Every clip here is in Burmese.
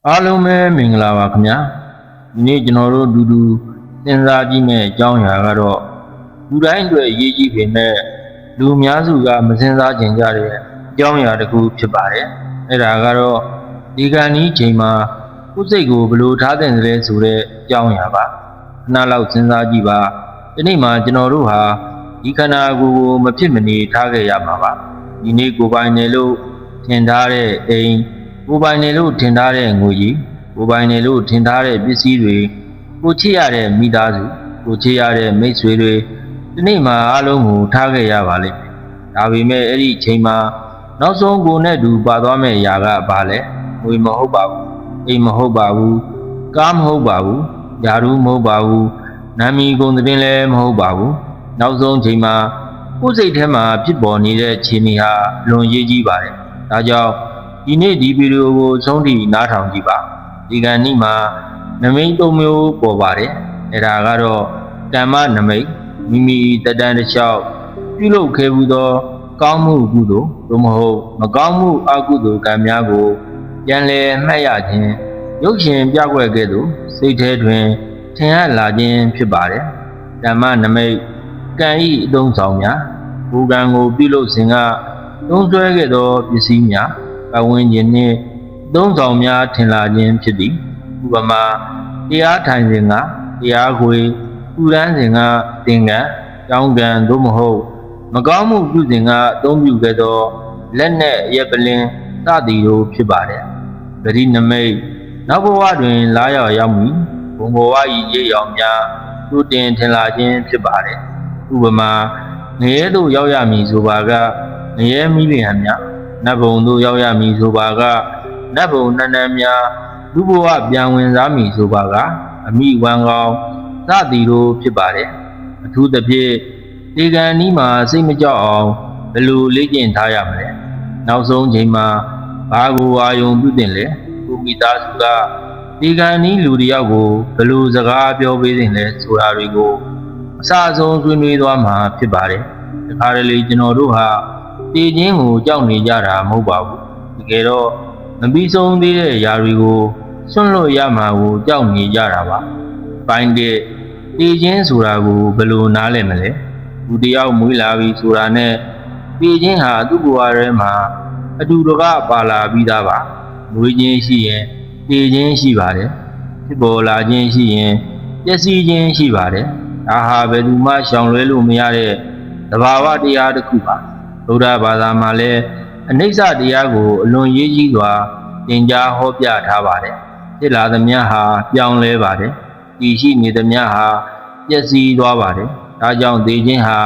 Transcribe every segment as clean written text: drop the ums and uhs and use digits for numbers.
အားလုံးပဲမင်္ဂလာပါခင်ဗျာဒီနေ့ကျွန်တော်တို့အတူတူစဉ်းစားကြည့်မယ့်အကြောင်းအရာကတော့လူတိုင်းအတွက်အရေးကြီးပေမဲ့လူအများစုကမစဉ်းစားကြတဲ့အကြောင်းအရာတစ်ခုဖြစ်ပါတယ်အဲ့ဒါကတော့ဒီကံဤချိန်မှာကိုယ်စိတ်ကိုဘယ်လိုထားသင့်တယ်ဆိုတဲ့အကြောင်းအရာပါခဏလောက်စဉ်းစားကြည့်ပါဒီနေ့မှာကျွန်တော်တို့ဟာဒီခန္ဓာကိုယ်ကိုမဖြစ်မနေထားခဲ့ရမှာပါဒီနေ့ကိုယ်ပိုင်နေလို့ထင်ထားတဲ့အိမ်ကိုယ်ပိုင်နေလို့ထင်ထားတဲ့ငွေကြီးကိုယ်ပိုင်နေလို့ထင်ထားတဲ့ပစ္စည်းတွေကိုချစ်ရတဲ့မိသားစုကိုချစ်ရတဲ့မိတ်ဆွေတွေဒီနေ့မှာအားလုံးကိုထားခဲ့ရပါလိမ့်မယ်ဒါပေမဲ့အဲ့ဒီအချိန်မှာနောက်ဆုံးကိုယ်နဲ့တူပါသွားမယ့်အရာကဘာလဲငွေမဟုတ်ပါဘူးအိမ်မဟုတ်ပါဘူးကားမဟုတ်ပါဘူးယာရုမဟုတ်ပါဘူးနာမည်ကုန်တဲ့လည်းမဟုတ်ပါဘူးနောက်ဆုံးအချိန်မှာကိုယ်စိတ်ထဲမှာဖြစ်ပေါ်နေတဲ့ခြေနေဟာလွန်ရေးကြီးပါတယ်ဒါကြောင့်ဒီနေ့ဒီဗီဒီယိုကိုဆုံးထိနားထောင်ကြည့်ပါဒီကံဤမှာနမိတ်သုံးမျိုးပေါ်ပါတယ်အဲ့ဒါကတော့ကမ္မနမိတ်မိမိတတန်တစ်လျှောက်ပြုလုပ်ခဲ့မှုသောကောင်းမှုကုသိုလ်သို့မဟုတ်မကောင်းမှုအကုသိုလ်ကံများကိုပြန်လည်မှတ်ရခြင်းရုပ်ရှင်ပြကွက်ကဲ့သို့စိတ်ထဲတွင်ထင်ဟပ်လာခြင်းဖြစ်ပါတယ်ကမ္မနမိတ်ကံဤအသုံးဆောင်များဘူကံကိုပြုလုပ်စဉ်ကသုံးစွဲခဲ့သောပစ္စည်းများပတ်ဝန်းကျင်နှင့်သုံးဆောင်များထင်လာခြင်းဖြစ်သည်ဥပမာတရားထိုင်စဉ်ကတရားခွေပူရမ်းစဉ်ကသင်္ကန်းကြောင်းကံသို့မဟုတ်မကောင်းမှုပြုစဉ်ကအသုံးပြုခဲ့သောလက်နက်ရက်ပလင်းစသည်တို့ဖြစ်ပါတယ်ဂရိနမိတ်နောက်ဘဝတွင်လာရောက်မည်ဘုံဘဝ၏ရေရောင်များသူတင်ထင်လာခြင်းဖြစ်ပါတယ်ဥပမာငရဲသို့ရောက်ရမည်ဆိုပါကငရဲမိလျံများနတ်ဘုံသို့ရောက်ရမည်ဆိုပါကနတ်ဘုံနန္ဒန်များလူဘဝပြန်ဝင်စားမည်ဆိုပါကအမိဝံကောင်းစသည်တို့ဖြစ်ပါတယ်အထူးသဖြင့်ဒီကံဤမှာစိတ်မကြောက်အောင်ဘယ်လိုလေ့ကျင့်ထားရမလဲနောက်ဆုံးချိန်မှာဘာကိုအာယုံပြုတင်လဲကိုမိသားစုကဒီကံဤလူတယောက်ကိုဘယ်လိုစကားပြောပေးတင်လဲဆိုတာတွေကိုအစအဆုံးဆွေးနွေးသွားမှာဖြစ်ပါတယ်ဒီခါတလေကျွန်တော်တို့ဟာတည်ခြင်းကိုကြောက်နေကြတာမဟုတ်ပါဘူးတကယ်တော့မပြီးဆုံးသေးတဲ့ຢာတွေကိုဆွန့်လွတ်ရမှာကိုကြောက်နေကြတာပါပိုင်းတဲ့တည်ခြင်းဆိုတာကိုဘယ်လိုနားလည်မလဲလူတယောက်မွေးလာပြီဆိုတာနဲ့တည်ခြင်းဟာသူ့ဘဝထဲမှာအတူတကပါလာပြီးသားပါမွေးခြင်းရှိရင်တည်ခြင်းရှိပါတယ်ဖြစ်ပေါ်လာခြင်းရှိရင်ပျက်စီးခြင်းရှိပါတယ်ဒါဟာဘယ်သူမှရှောင်လွဲလို့မရတဲ့သဘာဝတရားတစ်ခုပါဗုဒ္ဓဘာသာမှာလည်းအနိစ္စတရားကိုအလွန်ရေးကြီးစွာသင်ကြားဟောပြထားပါတယ်ဖြစ်လာသမျှဟာပြောင်းလဲပါတယ်တည်ရှိနေသမျှဟာပျက်စီးသွားပါတယ်ဒါကြောင့်သိခြင်းဟာ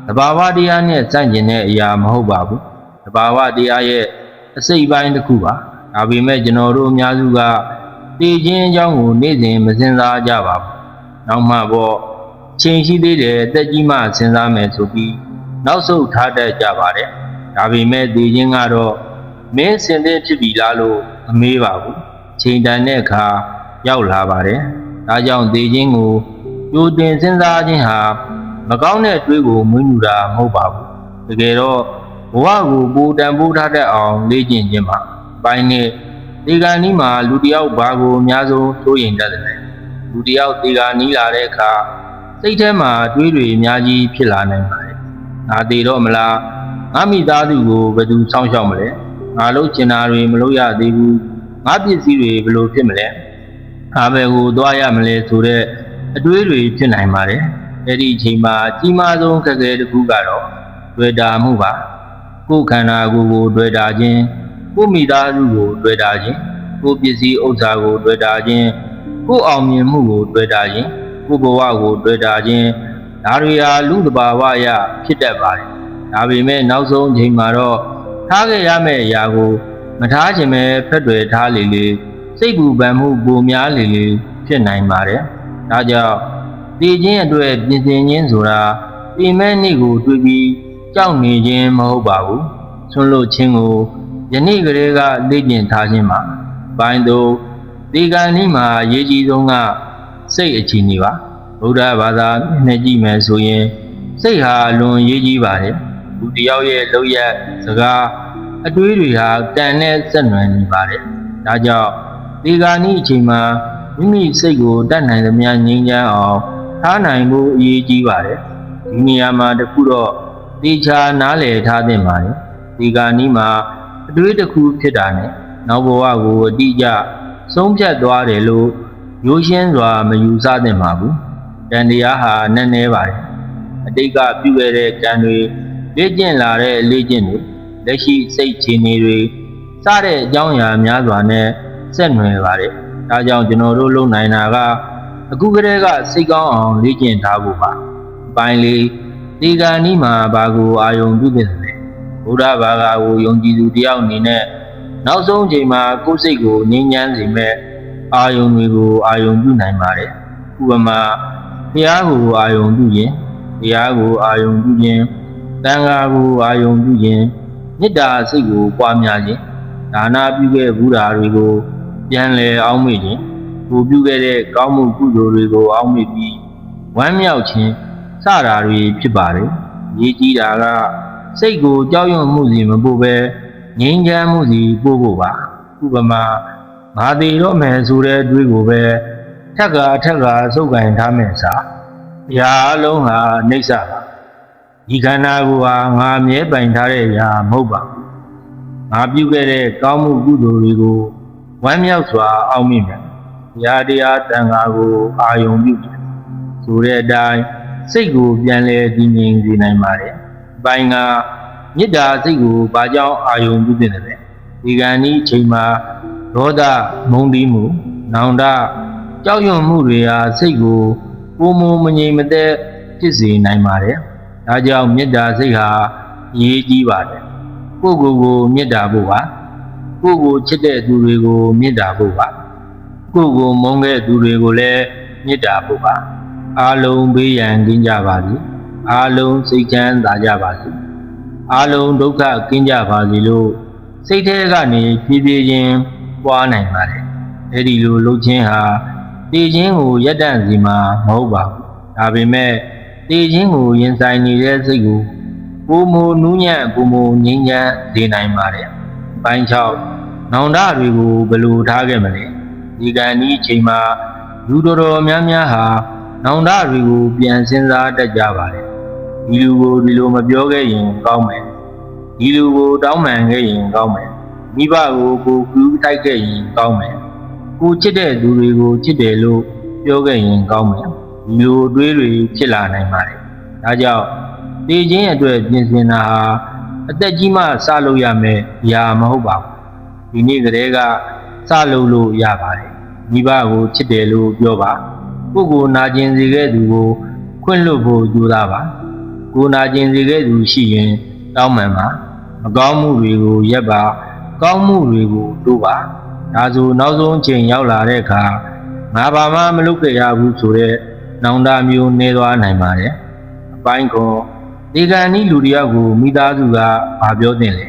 သဘာဝတရားနဲ့စန့်ကျင်တဲ့အရာမဟုတ်ပါဘူးသဘာဝတရားရဲ့အစိတ်ပိုင်းတစ်ခုပါဒါပေမဲ့ကျွန်တော်တို့အများစုကသိခြင်းအကြောင်းကိုနေ့စဉ်မစင်စားကြပါဘူးနောက်မှပေါ့ချိန်ရှိသေးတယ်တက်ကြီးမှစဉ်းစားမယ်ဆိုပြီးနောက်ဆုတ်ထားတတ်ကြပါတယ်ဒါပေမဲ့သိခြင်းကတော့မင်းစင်တဲ့ဖြစ်ပြီလားလို့မမေးပါဘူးချိန်တန်တဲ့အခါရောက်လာပါတယ်ဒါကြောင့်သိခြင်းကိုကြိုတင်စဉ်းစားခြင်းဟာမကောင်းတဲ့တွေးကိုမွေးမြူတာမဟုတ်ပါဘူးတကယ်တော့ဘဝကိုပိုတန်ဖိုးထားတတ်အောင်လေ့ကျင့်ခြင်းပါပိုင်းနဲ့ဒီကံဤမှာလူတယောက်ဘာကိုအများဆုံးစိုးရိမ်တတ်တယ်လူတယောက်ဒီကံဤလာတဲ့အခါစိတ်ထဲမှာတွေးတွေအများကြီးဖြစ်လာနိုင်ပါတယ်ငါသေးတော့မလားငါမိသားစုကိုဘယ်သူစောင့်ရှောက်မလဲငါလုပ်ချင်တာတွေမလုပ်ရသေးဘူးငါပစ္စည်းတွေဘယ်လိုဖြစ်မလဲအားပဲကိုသွားရမလဲဆိုတဲ့အတွေးတွေဖြစ်နိုင်ပါတယ်အဲ့ဒီအချိန်မှာကြီးမားဆုံးခက်ခဲတစ်ခုကတော့တွေ့တာမှုပါကိုယ်ခန္ဓာကိုယ်ကိုတွေ့တာခြင်းကိုယ်မိသားစုကိုတွေ့တာခြင်းကိုယ်ပစ္စည်းဥစ္စာကိုတွေ့တာခြင်းကိုယ်အောင်မြင်မှုကိုတွေ့တာခြင်းကိုယ်ဘဝကိုတွေ့တာခြင်းဒါတွေဟာလူတဘာဝအရဖြစ်တတ်ပါတယ်ဒါပေမဲ့နောက်ဆုံးအချိန်မှာတော့ထားခဲ့ရမယ့်အရာကိုမထားခြင်းပဲဖက်တွေထားလေလေစိတ်ပူပန်မှုပိုများလေလေဖြစ်နိုင်ပါတယ်ဒါကြောင့်တည်ခြင်းအတွက်ပြင်ဆင်ခြင်းဆိုတာတည်မဲ့နေ့ကိုတွေ့ပြီးကြောက်နေခြင်းမဟုတ်ပါဘူးဆွန့်လွတ်ခြင်းကိုယနေ့ကလေးကလေ့ကျင့်ထားခြင်းပါပိုင်းတို့ဒီကံဤမှာအရေးကြီးဆုံးကစိတ်အခြေအနေပါဗုဒ္ဓဘာသာနဲ့ကြည့်မယ်ဆိုရင်စိတ်ဟာလွန်ရေးကြီးပါတယ်လူတယောက်ရဲ့လောက်ရစကားအတွေးတွေဟာကံနဲ့ဆက်နွယ်နေပါတယ်ဒါကြောင့် ဒီကနေ့အချိန်မှာမိမိစိတ်ကိုတတ်နိုင်သမျှငြိမ်းချမ်းအောင်ထားနိုင်ဖို့အရေးကြီးပါတယ်ဒီနေရာမှာတခုတော့တေချာနားလည်ထားသင့်ပါတယ်ဒီကနေ့မှာအတွေးတစ်ခုဖြစ်တာနဲ့နောက်ဘဝကိုအတိအကျဆုံးဖြတ်သွားတယ်လို့ရိုးရှင်းစွာမယူဆသင့်ပါဘူးတန်တရားဟာနည်းနည်းပါတယ်အတိတ်ကပြုခဲ့တဲ့ကံတွေလေ့ကျင့်လာတဲ့လေ့ကျင့်တွေလက်ရှိစိတ်ခြေနေတွေစတဲ့အကြောင်းအရာများစွာနဲ့ဆက်နွယ်ပါတယ်ဒါကြောင့်ကျွန်တော်တို့လုပ်နိုင်တာကအခုကတည်းကစိတ်ကောင်းအောင်လေ့ကျင့်ထားဖို့ပါအပိုင်းလေးဒီကနေ့မှာဘာကိုအာယုံပြုသင့်တယ်ဘုရားဘာသာကိုယုံကြည်သူတယောက်အနေနဲ့နောက်ဆုံးအချိန်မှာကိုယ်စိတ်ကိုငြိမ်းချမ်းစေမဲ့အာယုံတွေကိုအာယုံပြုနိုင်ပါတယ်ဥပမာတရားကိုအာယုံပြုခြင်းတရားကိုအာယုံပြုခြင်းတန်ခါကိုအာယုံပြုခြင်းမေတ္တာစိတ်ကိုပွားများခြင်းဒါနပြုခဲ့ဘူးတာတွေကိုပြန်လည်အောက်မေ့ခြင်းကိုပြုခဲ့တဲ့ကောင်းမှုကုသိုလ်တွေကိုအောက်မေ့ပြီးဝမ်းမြောက်ခြင်းစတာတွေဖြစ်ပါတယ်ရည်ကြီးတာကစိတ်ကိုကြောက်ရွံ့မှုစီမပို့ပဲငြိမ်းချမ်းမှုစီပို့ဖို့ပါဥပမာငါသေးတော့မယ်ဆိုတဲ့အတွေးကိုပဲထက်ကဆုပ်ကင်ထားမယ်စာအရာအလုံးဟာနှိမ့်စပါဒီခန္ဓာကိုယ်ဟာငါမြဲပိုင်ထားတဲ့အရာမဟုတ်ပါဘူးငါပြုခဲ့တဲ့ကောင်းမှုကုသိုလ်တွေကိုဝမ်းမြောက်စွာအောက်မေ့မယ်တရားတန်ခါကိုအာယုံပြုတယ်ဆိုတဲ့အတိုင်းစိတ်ကိုပြန်လည်တည်ငြိမ်စေနိုင်ပါတယ်အပိုင်းကမေတ္တာစိတ်ကိုဘာကြောင့်အာယုံပြုသင့်တယ်ဒီကံဤအချိန်မှာဒေါသမုန်းတီးမှုနောင်တကြောက်ရွံ့မှုတွေဟာစိတ်ကိုပုံမမငြိမ်မသက်ဖြစ်စေနိုင်ပါတယ်ဒါကြောင့်မေတ္တာစိတ်ဟာအရေးကြီးပါတယ်ကိုယ့်ကိုယ်မေတ္တာဖို့ပါကိုယ့်ကိုချစ်တဲ့သူတွေကိုမေတ္တာဖို့ပါကိုယ့်ကိုမုန်းတဲ့သူတွေကိုလည်းမေတ္တာဖို့ပါအားလုံးဘေးရန်ကင်းကြပါစေအားလုံးစိတ်ချမ်းသာကြပါစေအားလုံးဒုက္ခကင်းကြပါစေလို့စိတ်ထဲကနေဖြည်းဖြည်းချင်းပွားနိုင်ပါတယ်အဲဒီလိုလုပ်ခြင်းဟာတည်ခြင်းကိုရပ်တန့်စီမှာမဟုတ်ပါဘူးဒါပေမဲ့တည်ခြင်းကိုရင်ဆိုင်နေတဲ့စိတ်ကိုပုံမနူးညံ့ပုံမငြိမ်းချမ်းစေနိုင်ပါတယ်ပိုင်း6နောင်တတွေကိုဘယ်လိုထားခဲ့မလဲဒီကံဤအချိန်မှာလူတော်များများဟာနောင်တတွေကိုပြန်စဉ်းစားတတ်ကြပါတယ်ဒီလူကိုဒီလိုမပြောခဲ့ရင်ကောင်းမယ်ဒီလူကိုတောင်းပန်ခဲ့ရင်ကောင်းမယ်မိဘကိုကူးတိုက်ခဲ့ရင်ကောင်းမယ်ကိုချစ်တဲ့သူတွေကိုချစ်တယ်လို့ပြောခဲ့ရင်ကောင်းမယ်ဒီလိုတွေးတွေဖြစ်လာနိုင်ပါတယ်ဒါကြောင့်တည်ခြင်းအတွက်ပြင်ဆင်တာဟာအသက်ကြီးမှစလုပ်ရမယ်အရာမဟုတ်ပါဘူးဒီနေ့ကလေးကစလုပ်လို့ရပါတယ်မိဘကိုချစ်တယ်လို့ပြောပါကိုယ်ကိုနာကျင်စေခဲ့သူကိုခွင့်လွှတ်ဖို့ကြိုးစားပါကိုနာကျင်စေခဲ့သူရှိရင်တောင်းပန်ပါမကောင်းမှုတွေကိုရပ်ပါကောင်းမှုတွေကိုတိုးပါဒါဆိုနောက်ဆုံးအချိန်ရောက်လာတဲ့အခါငါဘာမှမလုပ်ခဲ့ရဘူးဆိုတဲ့နောင်တမျိုးနေသွားနိုင်ပါတယ်အပိုင်းကောဒီကံဤလူတယောက်ကိုမိသားစုကဘာပြောသင့်လဲ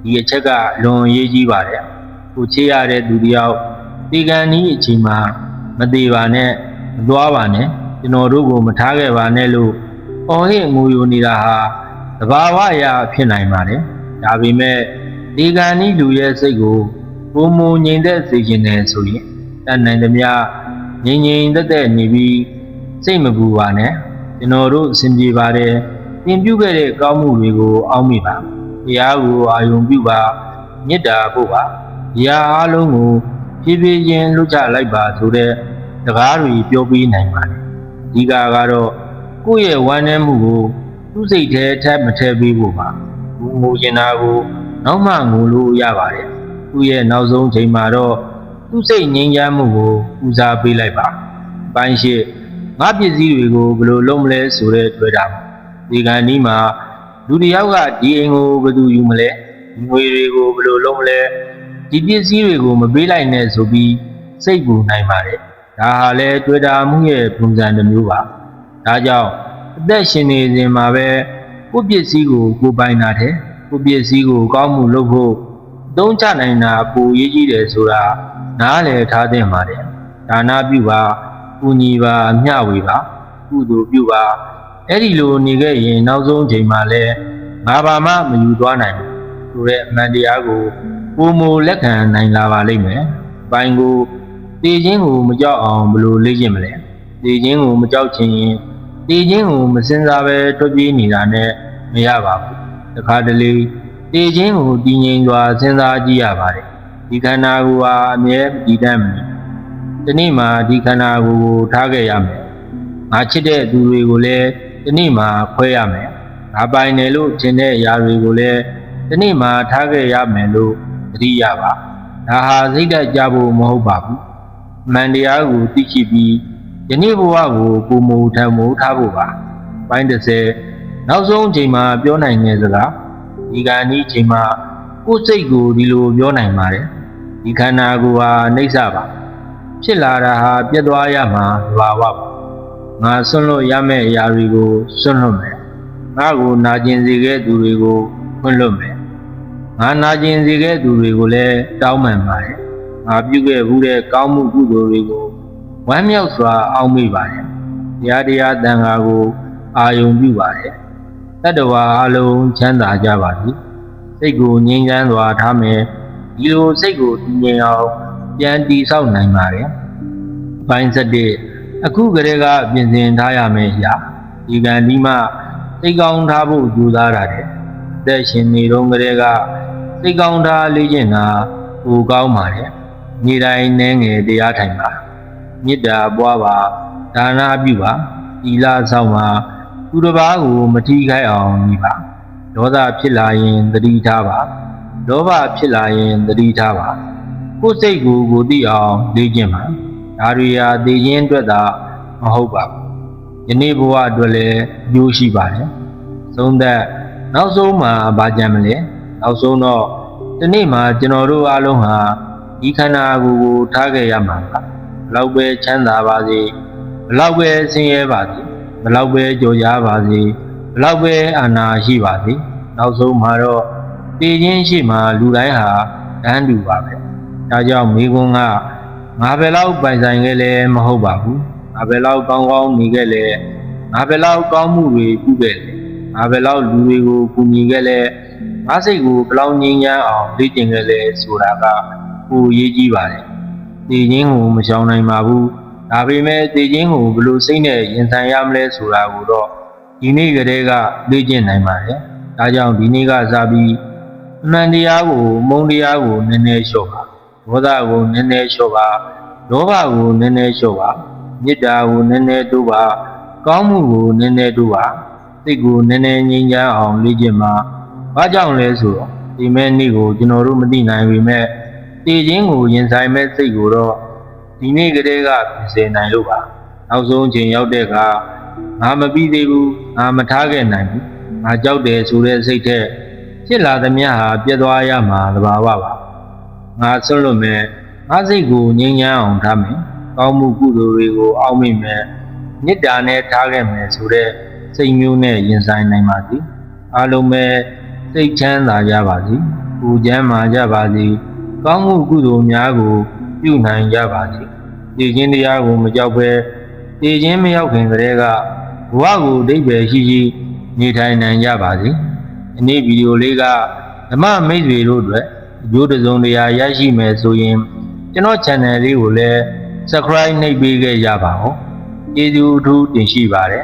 ဒီအချက်ကလွန်ရေးကြီးပါတယ်ကိုချေရတဲ့သူတယောက်ဒီကံဤအချိန်မှာမသေးပါနဲ့မသွားပါနဲ့ကျွန်တော်တို့ကိုမထားခဲ့ပါနဲ့လို့အော်ဟစ်ငိုယိုနေတာဟာသဘာဝအရာဖြစ်နိုင်ပါတယ်ဒါပေမဲ့ဒီကံဤလူရဲ့စိတ်ကိုပုံမငြိမ်သက်စေခြင်းနဲ့ဆိုရင်တန်နိုင်သမျှငြိမ်ငြိမ်သက်နေပြီးစိတ်မပူပါနဲ့ကျွန်တော်တို့အစဉ်ပြေပါတယ်တင်ပြုခဲ့တဲ့ကောင်းမှုတွေကိုအောက်မေ့ပါတရားကိုအာယုံပြုပါမေတ္တာဖို့ပါဒီအားလုံးကိုဖြည်းဖြည်းချင်းလွတ်ချလိုက်ပါဆိုတဲ့စကားတွေပြောပြနိုင်ပါတယ်အဓိကကတော့ကိုယ့်ရဲ့ဝမ်းနည်းမှုကိုသူ့စိတ်ထဲထပ်မထည့်ပေးဖို့ပါငိုချင်တာကိုနောက်မှငိုလို့ရပါတယ်သူ့ရဲ့နောက်ဆုံးချိန်မှာတော့သူ့စိတ်ငြိမ်းချမ်းမှုကိုဦးစားပေးလိုက်ပါပိုင်းရှိငါပစ္စည်းတွေကိုဘယ်လိုလုပ်မလဲဆိုတဲ့တွေ့တာဒီကံဒီမှာလူတစ်ယောက်ကဒီအိမ်ကိုဘယ်သူယူမလဲငွေတွေကိုဘယ်လိုလုပ်မလဲဒီပစ္စည်းတွေကိုမပေးလိုက်နဲ့ဆိုပြီးစိတ်ပူနိုင်ပါတယ်ဒါဟာလည်းတွေ့တာမှုရဲ့ပုံစံတစ်မျိုးပါဒါကြောင့်အသက်ရှင်နေစဉ်မှာပဲကိုယ့်ပစ္စည်းကိုကိုယ်ပိုင်တာတဲ့ကိုယ့်ပစ္စည်းကိုကောင်းမှုလုပ်ဖို့သုံးချနိုင်တာပိုရေးကြီးတယ်ဆိုတာနားလည်ထားသင့်ပါတယ်ဒါနပြုပါပူညီပါမျှဝေပါကုသိုလ်ပြုပါအဲ့ဒီလိုနေခဲ့ရင်နောက်ဆုံးချိန်မှာလဲငါဘာမှမယူသွားနိုင်ဘူးဆိုတဲ့အမှန်တရားကိုပုံမလက်ခံနိုင်လာပါလိမ့်မယ် ပိုင်ကိုတေခြင်းကိုမကြောက်အောင်ဘလို့လေ့ကျင့်မလဲတေခြင်းကိုမကြောက်ချင်ရင်တေခြင်းကိုမစင်စားပဲထွက်ပြေးနေတာနဲ့မရပါဘူးတခါတလေတေခြင်းကိုတည်ငြိမ်စွာစဉ်းစားကြည့်ရပါတယ်ဒီခန္ဓာကိုယ်ဟာအမြဲတည်တတ်မယ်ဒီနေ့မှဒီခန္ဓာကိုယ်ကိုထားခဲ့ရမယ်ငါချစ်တဲ့သူတွေကိုလည်းဒီနေ့မှခွဲရမယ်ငါပိုင်တယ်လို့ထင်တဲ့အရာတွေကိုလည်းဒီနေ့မှထားခဲ့ရမယ်လို့သတိရပါဒါဟာစိတ်ဓာတ်ကြဖို့မဟုတ်ပါဘူးအမှန်တရားကိုသိရှိပြီးယနေ့ဘဝကိုပုံမူထံမိုးထားဖို့ပါပိုင်း30နောက်ဆုံးအချိန်မှာပြောနိုင်တဲ့စကားဒီကံဤအချိန်မှာကိုယ်စိတ်ကိုဒီလိုပြောနိုင်ပါတယ်ဒီခန္ဓာကိုယ်ဟာနှိမ့်စပါဖြစ်လာတာဟာပြတ်သွားရမှာဘာဝပါငါဆွန့်လွတ်ရမယ့်အရာတွေကိုဆွန့်လွတ်မယ်ငါ့ကိုနာကျင်စေခဲ့သူတွေကိုခွင့်လွတ်မယ်ငါနာကျင်စေခဲ့သူတွေကိုလည်းတောင်းပန်ပါတယ်ငါပြုခဲ့ဘူးတဲ့ကောင်းမှုကုသိုလ်တွေကိုဝမ်းမြောက်စွာအောက်မေ့ပါတယ်တရားတန်ခါကိုအာယုံပြုပါတယ်တတ္တဝါအလုံးချမ်းသာကြပါစေစိတ်ကိုငြိမ်းချမ်းစွာထားမယ်ဒီလိုစိတ်ကိုတည်ငြိမ်အောင်ပြန်တည်ဆောက်နိုင်ပါတယ်ပိုင်း7အခုကလေးကပြင်ဆင်ထားရမယ်ရာဒီကံဒီမှစိတ်ကောင်းထားဖို့ကြိုးစားတာတဲ့အသက်ရှင်နေတော့ကလေးကစိတ်ကောင်းထားလေ့ကျင့်တာကိုကောင်းပါတယ်နေ့တိုင်းနည်းငယ်တရားထိုင်ပါမေတ္တာပွားပါဒါနပြုပါသီလဆောင်ပါသူတစ်ပါးကိုမထိခိုက်အောင်နေပါဒေါသဖြစ်လာရင်သတိထားပါလောဘဖြစ်လာရင်သတိထားပါကိုယ်စိတ်ကိုသိအောင်လေ့ကျင့်ပါဒါတွေဟာသိခြင်းအတွက်သာမဟုတ်ပါဘူးယနေ့ဘဝအတွက်လည်းအကျိုးရှိပါတယ်သုံးသက်နောက်ဆုံးမှာဗာကြံမလဲနောက်ဆုံးတော့ဒီနေ့မှာကျွန်တော်တို့အားလုံးဟာဒီခန္ဓာကိုယ်ကိုထားခဲ့ရမှာပါဘလောက်ပဲချမ်းသာပါစေဘလောက်ပဲဆင်းရဲပါစေဘလောက်ပဲကြော်ကြားပါစေဘလောက်ပဲအာဏာရှိပါစေနောက်ဆုံးမှာတော့တည်ခြင်းရှိမှလူတိုင်းဟာတန်းတူပါပဲဒါကြောင့်မိကွန်းကငါဘယ်လောက်ပိုင်ဆိုင်ခဲ့လဲမဟုတ်ပါဘူးငါဘယ်လောက်ကောင်းကောင်းနေခဲ့လဲငါဘယ်လောက်ကောင်းမှုတွေပြုခဲ့လဲငါဘယ်လောက်လူတွေကိုကူညီခဲ့လဲငါစိတ်ကိုဘယ်လောက်ငြိမ်းချမ်းအောင်လေ့ကျင့်ခဲ့လဲဆိုတာကကိုအရေးကြီးပါတယ်တည်ခြင်းကိုမရှောင်နိုင်ပါဘူးဒါပေမဲ့တည်ခြင်းကိုဘယ်လိုစိတ်နဲ့ရင်ဆိုင်ရမလဲဆိုတာကိုတော့ဒီနေ့ကတည်းကလေ့ကျင့်နိုင်ပါတယ်ဒါကြောင့်ဒီနေ့ကစပြီးအမှန်တရားကိုမုန်းတရားကိုနည်းနည်းလျှော့ပါဒေါသကိုနည်းနည်းလျှော့ပါလောဘကိုနည်းနည်းလျှော့ပါမေတ္တာကိုနည်းနည်းတိုးပါကောင်းမှုကိုနည်းနည်းတိုးပါစိတ်ကိုနည်းနည်းငြိမ်းချမ်းအောင်လေ့ကျင့်ပါဘာကြောင့်လဲဆိုတော့ဒီမဲ့နေ့ကိုကျွန်တော်တို့မသိနိုင်ပေမဲ့တည်ခြင်းကိုရင်ဆိုင်မဲ့စိတ်ကိုတော့ဒီနေ့ကတည်းကပြင်ဆင်နိုင်လို့ပါနောက်ဆုံးအချိန်ရောက်တဲ့အခါငါမပြီးသေးဘူးငါမထားခဲ့နိုင်ဘူးငါကြောက်တယ်ဆိုတဲ့စိတ်ထက်ဖြစ်လာသမျှဟာပြတ်သွားရမှာသဘာဝပါငါဆွလွတ်မယ်ငါစိတ်ကိုငြိမ်းချမ်းအောင်ထားမယ်ကောင်းမှုကုသိုလ်တွေကိုအောက်မေ့မယ်မေတ္တာနဲ့ထားခဲ့မယ်ဆိုတဲ့စိတ်မျိုးနဲ့ရင်ဆိုင်နိုင်ပါစေအားလုံးပဲစိတ်ချမ်းသာကြပါစေကိုယ်ချမ်းသာကြပါစေကောင်းမှုကုသိုလ်များကိုပြုနိုင်ကြပါစေတည်ခြင်းတရားကိုမကြောက်ဘဲတည်ခြင်းမရောက်ခင်ကတည်းကဘဝကိုအဓိပ္ပာယ်ရှိရှိနေထိုင်နိုင်ကြပါစေဒီနေ့ဗီဒီယိုလေးကဓမ္မမိတ်ဆွေတို့အတွက်အကျိုးတစုံတရာရရှိမယ်ဆိုရင်ကျွန်တော် channel လေးကိုလည်း subscribe နှိပ်ပေးခဲ့ကြပါဦးကျေးဇူးအထူးတင်ရှိပါတယ်